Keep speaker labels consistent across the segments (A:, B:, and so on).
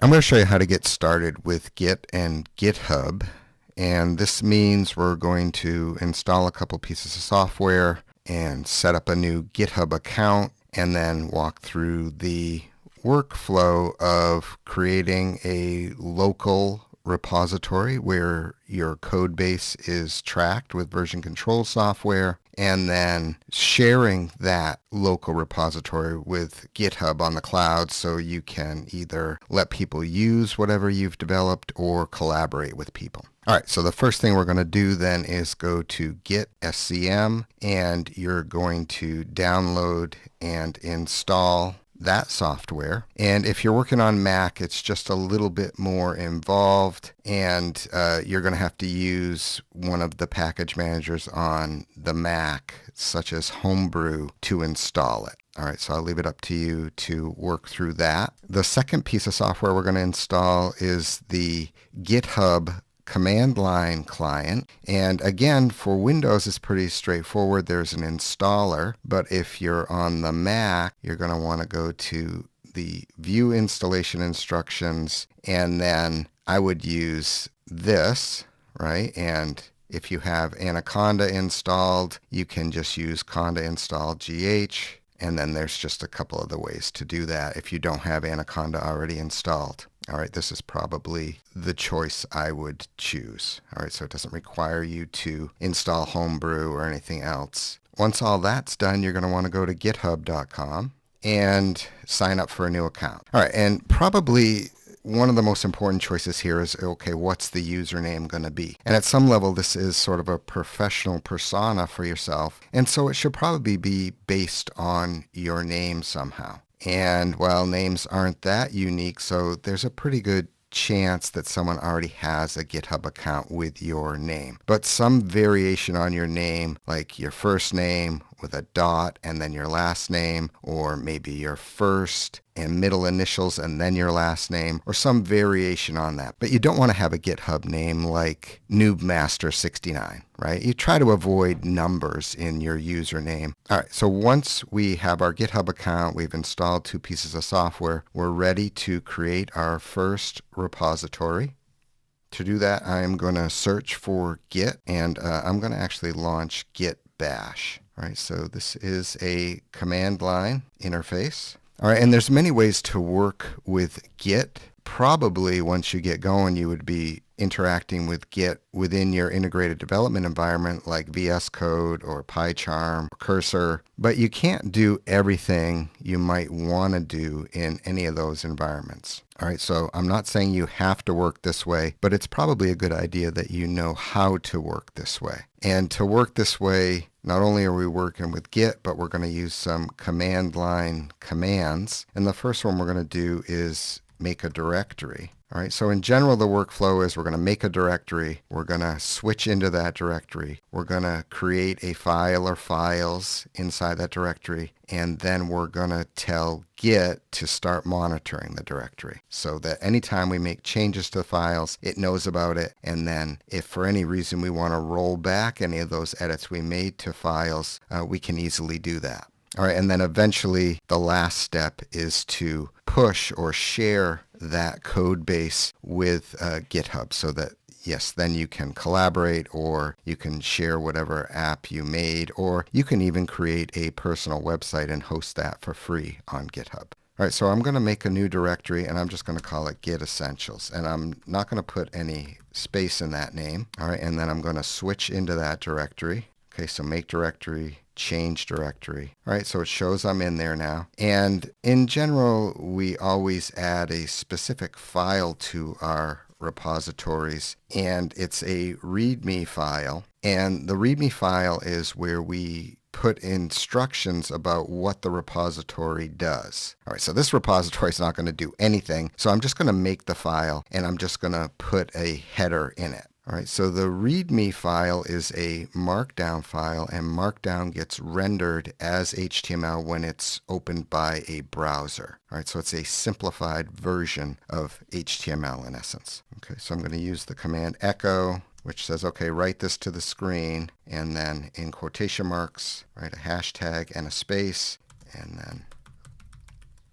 A: I'm going to show you how to get started with Git and GitHub, and this means we're going to install a couple pieces of software and set up a new GitHub account and then walk through the workflow of creating a local repository where your code base is tracked with version control software, and then sharing that local repository with GitHub on the cloud so you can either let people use whatever you've developed or collaborate with people. All right, so the first thing we're going to do then is go to Git SCM, and you're going to download and install that software. And if you're working on Mac, it's just a little bit more involved, and you're going to have to use one of the package managers on the Mac, such as Homebrew, to install it. All right, so I'll leave it up to you to work through that. The second piece of software we're going to install is the GitHub command line client, and again, for Windows it's pretty straightforward. There's an installer, but if you're on the Mac, you're going to want to go to the view installation instructions, and then I would use this, right? And if you have Anaconda installed, you can just use conda install gh, and then there's just a couple other ways to do that if you don't have Anaconda already installed. All right, this is probably the choice I would choose. All right, so it doesn't require you to install Homebrew or anything else. Once all that's done, you're going to want to go to github.com and sign up for a new account. All right, and probably one of the most important choices here is, okay, what's the username going to be? And at some level, this is sort of a professional persona for yourself, and so it should probably be based on your name somehow. And while names aren't that unique, so there's a pretty good chance that someone already has a GitHub account with your name. But some variation on your name, like your first name with a dot and then your last name, or maybe your first and middle initials and then your last name, or some variation on that. But you don't want to have a GitHub name like Noobmaster69, right? You try to avoid numbers in your username. All right, so once we have our GitHub account, we've installed two pieces of software, we're ready to create our first repository. To do that, I'm going to search for Git, and I'm going to actually launch Git Bash. All right, so this is a command line interface. All right, and there's many ways to work with Git. Probably once you get going, you would be interacting with Git within your integrated development environment like VS Code or PyCharm or Cursor, but you can't do everything you might want to do in any of those environments. All right, so I'm not saying you have to work this way, but it's probably a good idea that you know how to work this way. And to work this way, not only are we working with Git, but we're going to use some command line commands. And the first one we're going to do is make a directory. All right, so in general, the workflow is we're going to make a directory, we're going to switch into that directory, we're going to create a file or files inside that directory, and then we're going to tell Git to start monitoring the directory so that anytime we make changes to the files, it knows about it, and then if for any reason we want to roll back any of those edits we made to files, we can easily do that. All right, and then eventually the last step is to push or share that code base with GitHub so that, yes, then you can collaborate, or you can share whatever app you made, or you can even create a personal website and host that for free on GitHub. All right, so I'm going to make a new directory, and I'm just going to call it Git Essentials, and I'm not going to put any space in that name. All right, and then I'm going to switch into that directory. Okay, so make directory, change directory. All right, so it shows I'm in there now. And in general, we always add a specific file to our repositories, and it's a Readme file. And the Readme file is where we put instructions about what the repository does. All right, so this repository is not going to do anything, so I'm just going to make the file, and I'm just going to put a header in it. All right, so the Readme file is a Markdown file, and Markdown gets rendered as HTML when it's opened by a browser. All right, so it's a simplified version of HTML in essence. Okay, so I'm going to use the command echo, which says, okay, write this to the screen, and then in quotation marks, write a hashtag and a space, and then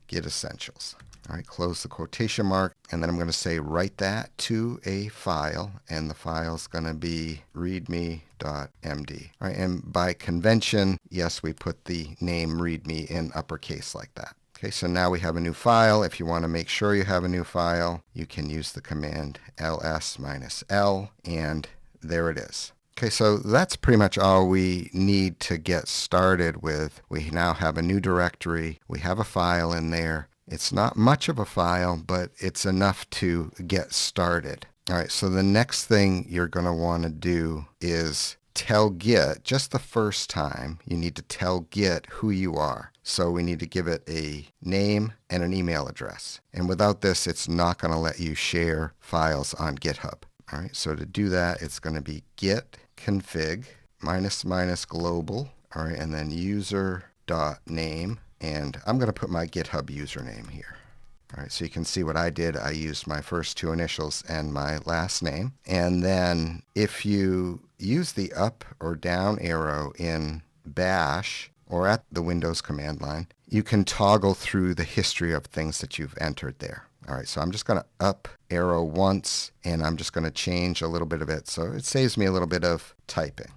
A: Git Essentials. All right, close the quotation mark. And then I'm going to say write that to a file, and the file is going to be readme.md. All right, and by convention, yes, we put the name readme in uppercase like that. Okay, so now we have a new file. If you want to make sure you have a new file, you can use the command ls-l, and there it is. Okay, so that's pretty much all we need to get started with. We now have a new directory. We have a file in there. It's not much of a file, but it's enough to get started. All right, so the next thing you're going to want to do is tell Git, just the first time, you need to tell Git who you are. So we need to give it a name and an email address. And without this, it's not going to let you share files on GitHub. All right, so to do that, it's going to be git config -- global, all right, and then user.name. And I'm going to put my GitHub username here. All right, so you can see what I did. I used my first two initials and my last name. And then if you use the up or down arrow in Bash or at the Windows command line, you can toggle through the history of things that you've entered there. All right, so I'm just going to up arrow once, and I'm just going to change a little bit of it. So it saves me a little bit of typing.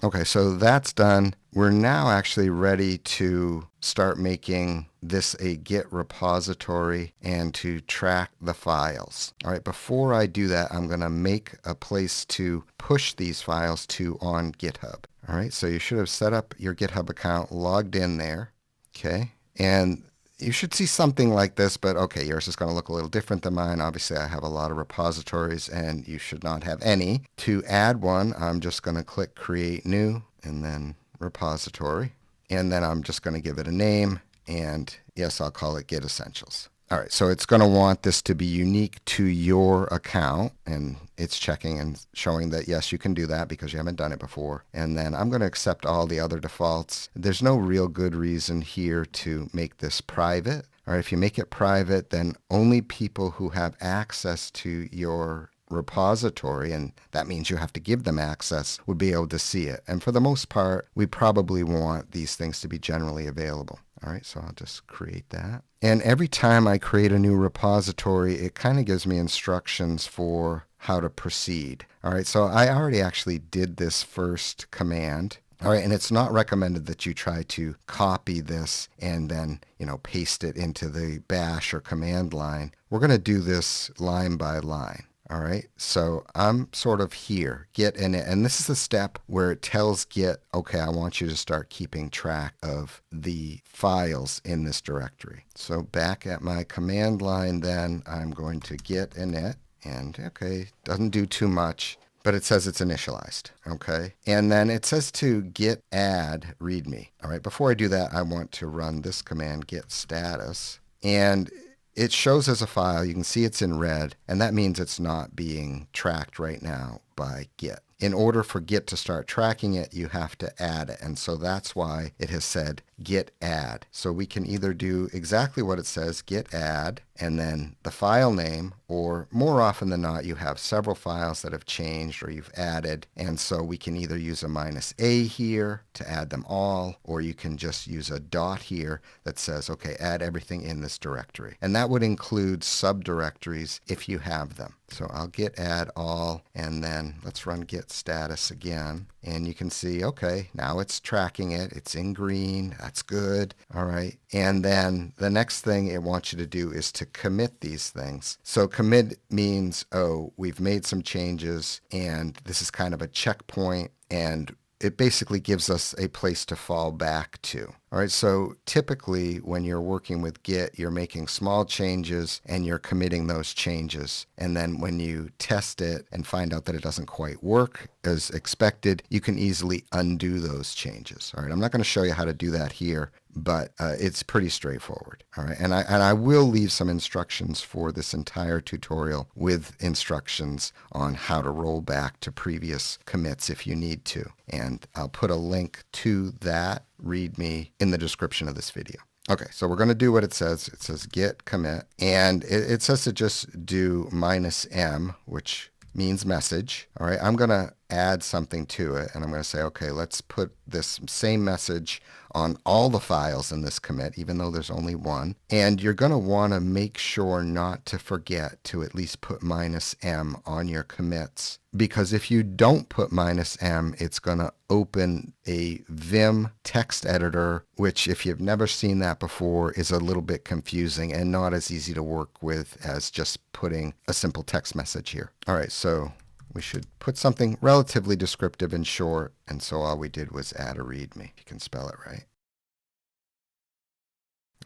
A: Okay, so that's done. We're now actually ready to start making this a Git repository and to track the files. All right, before I do that, I'm going to make a place to push these files to on GitHub. All right, so you should have set up your GitHub account, logged in there. Okay, and you should see something like this, but okay, yours is going to look a little different than mine. Obviously, I have a lot of repositories, and you should not have any. To add one, I'm just going to click Create New, and then Repository. And then I'm just going to give it a name, and yes, I'll call it Git Essentials. All right, so it's going to want this to be unique to your account, and it's checking and showing that, yes, you can do that because you haven't done it before. And then I'm going to accept all the other defaults. There's no real good reason here to make this private. All right, if you make it private, then only people who have access to your repository, and that means you have to give them access, would be able to see it. And for the most part, we probably want these things to be generally available. All right, so I'll just create that. And every time I create a new repository, it kind of gives me instructions for how to proceed. All right, so I already actually did this first command. All right, and it's not recommended that you try to copy this and then, paste it into the bash or command line. We're going to do this line by line. All right, so I'm sort of here, Git init, and this is the step where it tells Git, okay, I want you to start keeping track of the files in this directory. So back at my command line then, I'm going to git init, and okay, doesn't do too much, but it says it's initialized, okay? And then it says to git add readme. All right, before I do that, I want to run this command, git status, and it shows as a file. You can see it's in red, and that means it's not being tracked right now by Git. In order for Git to start tracking it, you have to add it, and so that's why it has said git add. So we can either do exactly what it says, git add, and then the file name, or more often than not, you have several files that have changed or you've added, and so we can either use a -a here to add them all, or you can just use a dot here that says, okay, add everything in this directory. And that would include subdirectories if you have them. So I'll git add all, and then let's run git status again. And you can see, okay, now it's tracking it. It's in green. That's good. All right. And then the next thing it wants you to do is to commit these things. So commit means, oh, we've made some changes, and this is kind of a checkpoint, and it basically gives us a place to fall back to. All right, so typically when you're working with Git, you're making small changes and you're committing those changes. And then when you test it and find out that it doesn't quite work as expected, you can easily undo those changes. All right, I'm not going to show you how to do that here, but it's pretty straightforward. All right, and I will leave some instructions for this entire tutorial with instructions on how to roll back to previous commits if you need to. And I'll put a link to that README in the description of this video. Okay, so we're going to do what it says. It says git commit, and it says to just do -m, which means message. All right, I'm going to add something to it, and I'm going to say, okay, let's put this same message on all the files in this commit, even though there's only one. And you're going to want to make sure not to forget to at least put -m on your commits, because if you don't put -m, it's going to open a Vim text editor, which, if you've never seen that before, is a little bit confusing and not as easy to work with as just putting a simple text message here. All right, so we should put something relatively descriptive and short, and so all we did was add a readme, if you can spell it right.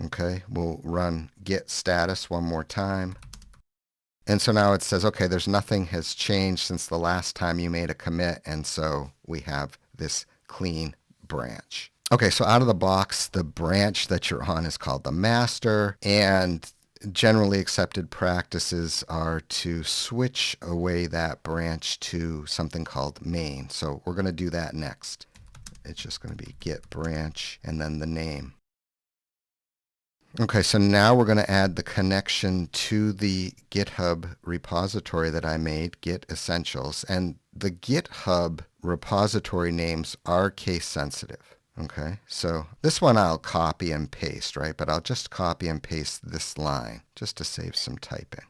A: Okay, we'll run git status one more time. And so now it says, okay, there's nothing has changed since the last time you made a commit, and so we have this clean branch. Okay, so out of the box, the branch that you're on is called the master, and generally accepted practices are to switch away that branch to something called main. So we're going to do that next. It's just going to be git branch and then the name. Okay, so now we're going to add the connection to the GitHub repository that I made, Git Essentials. And the GitHub repository names are case sensitive. Okay, so this one I'll copy and paste, right? But I'll just copy and paste this line just to save some typing.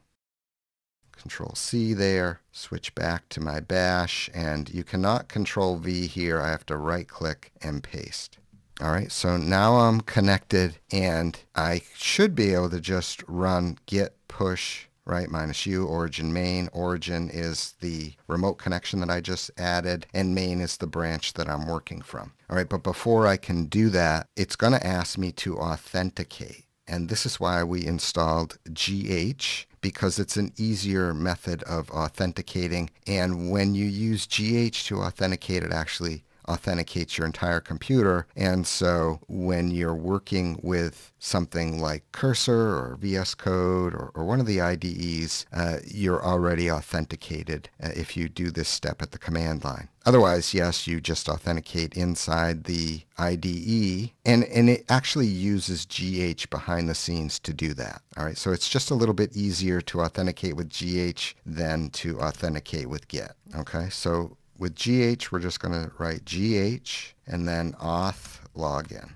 A: Control C there, switch back to my bash, and you cannot Control V here. I have to right click and paste. All right, so now I'm connected, and I should be able to just run git push, right, -u, origin main. Origin is the remote connection that I just added, and main is the branch that I'm working from. All right, but before I can do that, it's going to ask me to authenticate. And this is why we installed GH, because it's an easier method of authenticating. And when you use GH to authenticate, it actually authenticates your entire computer. And so when you're working with something like Cursor or VS Code or one of the IDEs, you're already authenticated if you do this step at the command line. Otherwise, yes, you just authenticate inside the IDE, and it actually uses GH behind the scenes to do that. All right, so it's just a little bit easier to authenticate with GH than to authenticate with Git. Okay, so with GH, we're just going to write GH and then auth login.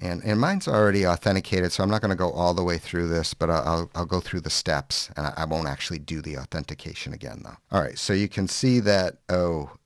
A: And mine's already authenticated, so I'm not going to go all the way through this, but I'll go through the steps, and I won't actually do the authentication again, though. All right, so you can see that,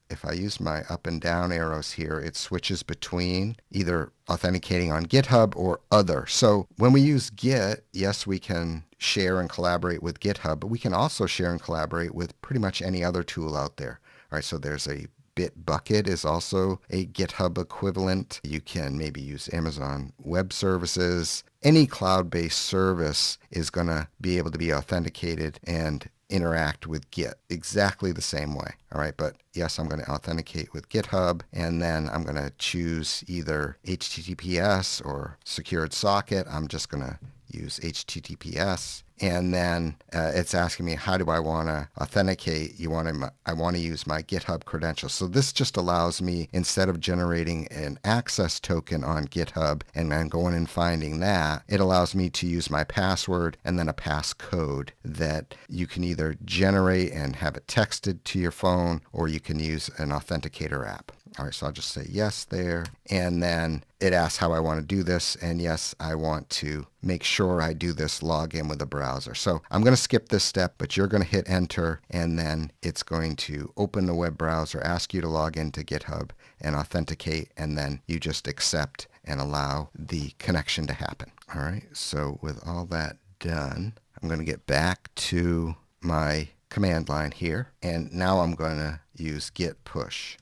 A: if I use my up and down arrows here, it switches between either authenticating on GitHub or other. So when we use Git, yes, we can share and collaborate with GitHub, but we can also share and collaborate with pretty much any other tool out there. All right, so there's a Bitbucket is also a GitHub equivalent. You can maybe use Amazon Web Services. Any cloud-based service is going to be able to be authenticated and interact with Git exactly the same way. All right, but yes, I'm going to authenticate with GitHub, and then I'm going to choose either HTTPS or secured socket. I'm just going to use HTTPS. And then it's asking me, how do I want to authenticate? I want to use my GitHub credentials. So this just allows me, instead of generating an access token on GitHub and then going and finding that, it allows me to use my password and then a passcode that you can either generate and have it texted to your phone, or you can use an authenticator app. All right, so I'll just say yes there, and then it asks how I want to do this, and yes, I want to make sure I do this login with a browser. So I'm going to skip this step, but you're going to hit enter, and then it's going to open the web browser, ask you to log into GitHub and authenticate, and then you just accept and allow the connection to happen. All right, so with all that done, I'm going to get back to my command line here, and now I'm going to use git push.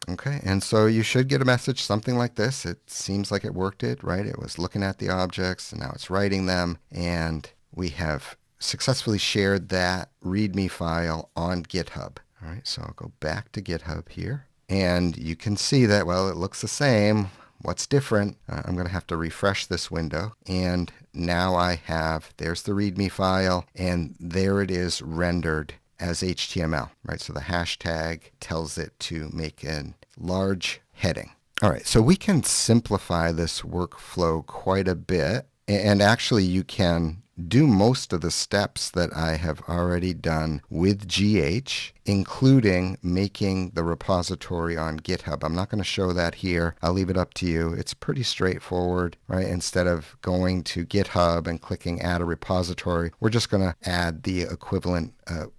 A: Okay, and so you should get a message something like this. It seems like it worked it, right? It was looking at the objects, and now it's writing them, and we have successfully shared that README file on GitHub. All right, so I'll go back to GitHub here, and you can see that, well, it looks the same. What's different? I'm going to have to refresh this window, and now I have, there's the README file, and there it is rendered as HTML, right? So the hashtag tells it to make a large heading. All right, so we can simplify this workflow quite a bit, and actually you can do most of the steps that I have already done with GH, including making the repository on GitHub. I'm not going to show that here. I'll leave it up to you. It's pretty straightforward, right? Instead of going to GitHub and clicking add a repository, we're just going to add the equivalent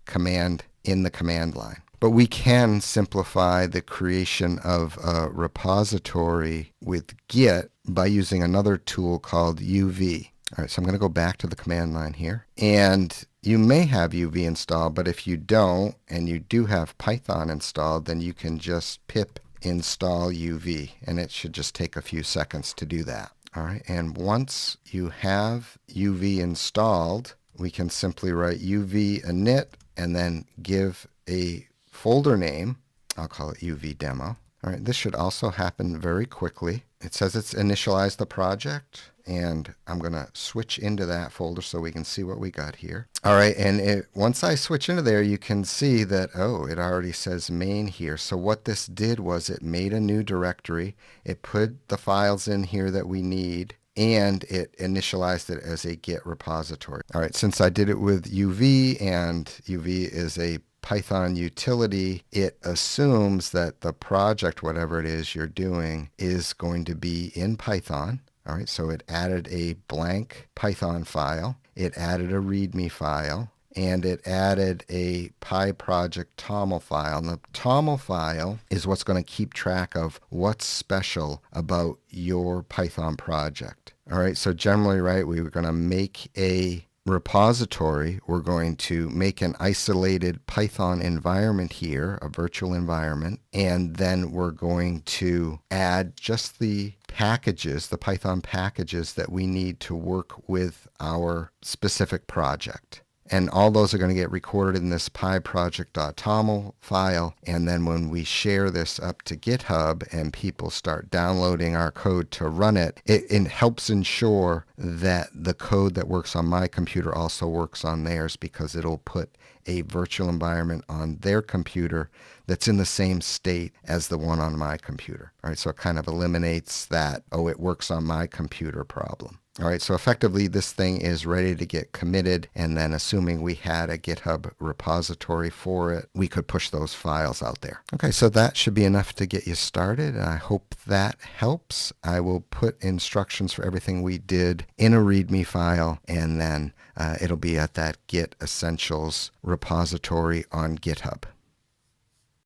A: command in the command line. But we can simplify the creation of a repository with Git by using another tool called UV. All right, so I'm going to go back to the command line here. And you may have UV installed, but if you don't, and you do have Python installed, then you can just pip install UV, and it should just take a few seconds to do that. All right, and once you have UV installed, we can simply write UV init and then give a folder name. I'll call it UV demo. All right, this should also happen very quickly. It says it's initialized the project, and I'm going to switch into that folder so we can see what we got here. All right, and once I switch into there, you can see that, oh, it already says main here. So what this did was it made a new directory. It put the files in here that we need, and it initialized it as a Git repository. All right, since I did it with UV, and UV is a Python utility, it assumes that the project, whatever it is you're doing, is going to be in Python. All right, so it added a blank Python file, it added a Readme file, and it added a PyProject TOML file. And the TOML file is what's going to keep track of what's special about your Python project. All right, so generally, right, we were going to make a repository. We're going to make an isolated Python environment here, a virtual environment, and then we're going to add just the packages, the Python packages that we need to work with our specific project. And all those are going to get recorded in this pyproject.toml file. And then when we share this up to GitHub and people start downloading our code to run it, it helps ensure that the code that works on my computer also works on theirs, because it'll put a virtual environment on their computer that's in the same state as the one on my computer. All right, so it kind of eliminates that, oh, it works on my computer problem. All right, so effectively this thing is ready to get committed, and then assuming we had a GitHub repository for it, we could push those files out there. Okay, so that should be enough to get you started. I hope that helps. I will put instructions for everything we did in a README file, and then it'll be at that Git Essentials repository on GitHub.